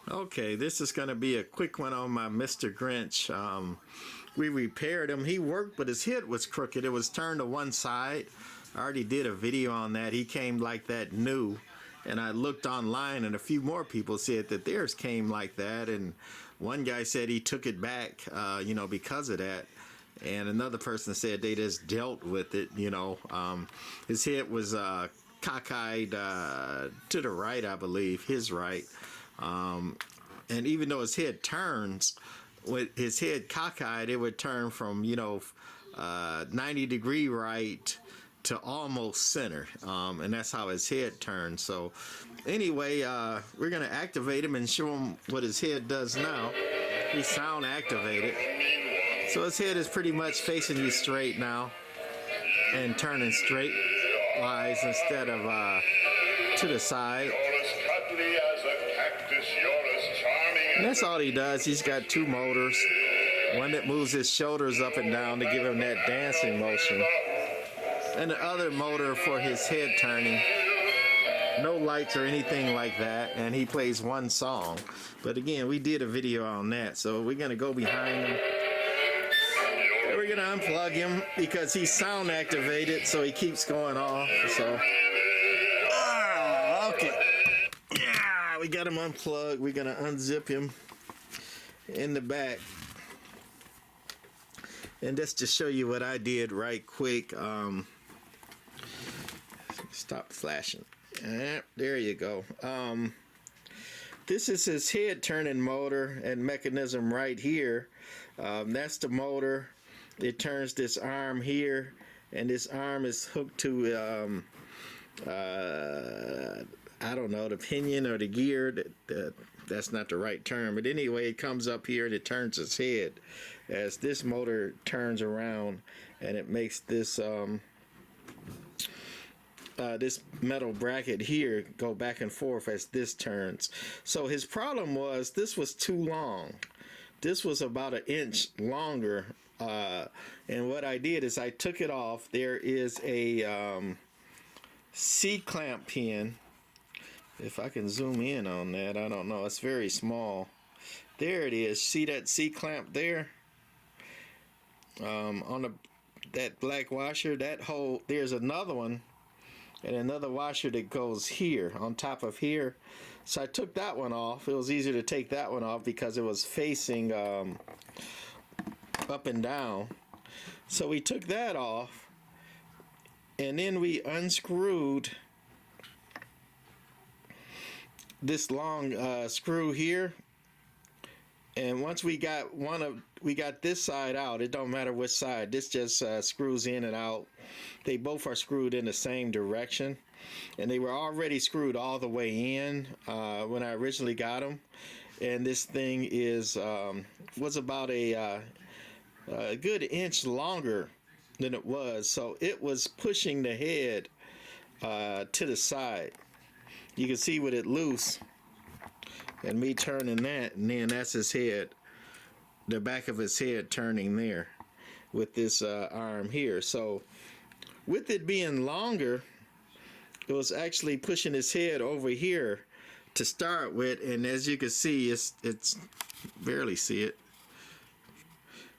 Okay, this is going to be a quick one on my Mr. Grinch. We repaired him. He worked, but his head was crooked. It was turned to one side. I already did a video on that. He came like that new. And I looked online, and a few more people said that theirs came like that. And one guy said he took it back, because of that. And another person said they just dealt with it, His head was cockeyed to the right, I believe, his right. And even though his head turns, with his head cockeyed, it would turn from 90-degree right to almost center, and that's how his head turns. So anyway, we're gonna activate him and show him what his head does now. He's sound activated, so his head is pretty much facing you straight now and turning straight wise instead of to the side. And that's all he does. He's got two motors, one that moves his shoulders up and down to give him that dancing motion, and the other motor for his head turning. No lights or anything like that, and he plays one song. But again, we did a video on that, so we're gonna go behind him and we're gonna unplug him because he's sound activated, so he keeps going off. So okay, yeah, we got him unplugged. We're gonna unzip him in the back, and just to show you what I did right quick. Stop flashing. There you go. This is his head turning motor and mechanism right here. That's the motor. It turns this arm here, and this arm is hooked to I don't know, the pinion or the gear. That's not the right term, but anyway, it comes up here and it turns its head as this motor turns around, and it makes this this metal bracket here go back and forth as this turns. So his problem was this was too long. This was about 1 inch longer, and what I did is I took it off. There is a C-clamp pin. If I can zoom in on that, I don't know, it's very small. There it is. See that C-clamp there on that black washer, that hole. There's another one and another washer that goes here on top of here. So I took that one off. It was easier to take that one off because it was facing up and down. So we took that off, and then we unscrewed this long screw here. And once we got this side out, it don't matter which side, this just screws in and out. They both are screwed in the same direction, and they were already screwed all the way in when I originally got them. And this thing was about a good inch longer than it was, so it was pushing the head to the side. You can see with it loose and me turning that, and then that's his head, the back of his head turning there with this arm here. So with it being longer, it was actually pushing his head over here to start with, and as you can see, it's barely see it.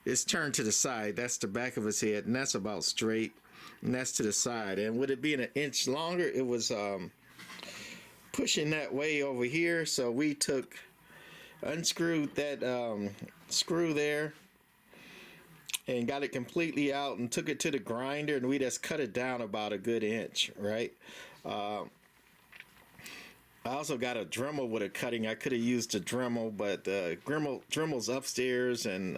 It's turned to the side. That's the back of his head, and that's about straight, and that's to the side. And with it being 1 inch longer, it was pushing that way over here. So we unscrewed that screw there and got it completely out and took it to the grinder, and we just cut it down about a good inch, right? I also got a Dremel with a cutting. I could have used a Dremel, but Dremel's upstairs and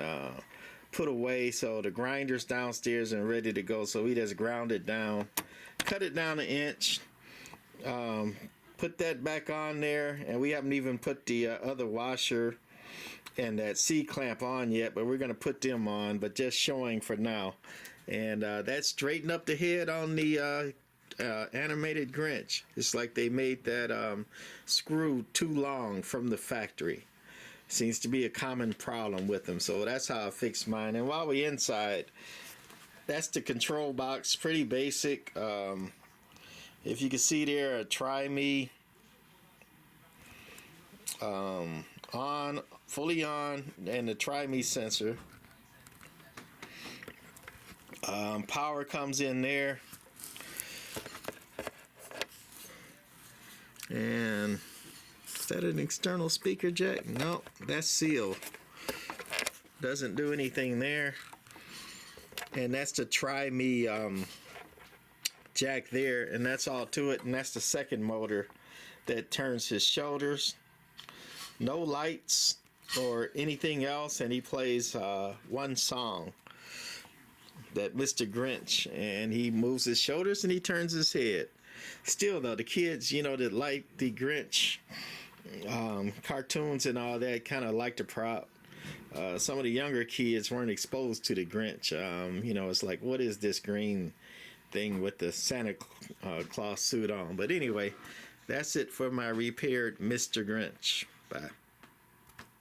put away, so the grinder's downstairs and ready to go. So we just ground it down, cut it down 1 inch, put that back on there, and we haven't even put the other washer and that C-clamp on yet, but we're going to put them on, but just showing for now. And that straightened up the head on the animated Grinch. It's like they made that screw too long from the factory. Seems to be a common problem with them, so that's how I fixed mine. And while we're inside, that's the control box, pretty basic. If you can see there, a try me on, fully on, and the try me sensor. Power comes in there, and is that an external speaker jack? No, that's sealed. Doesn't do anything there. And that's the try me jack there, and that's all to it. And that's the second motor that turns his shoulders. No lights or anything else, and he plays one song, that Mr. Grinch, and he moves his shoulders and he turns his head. Still though, the kids, you know, that like the Grinch cartoons and all that, kind of like the prop. Some of the younger kids weren't exposed to the Grinch. You know, it's like, what is this green thing with the Santa Claus suit on? But anyway, that's it for my repaired Mr. Grinch. Bye.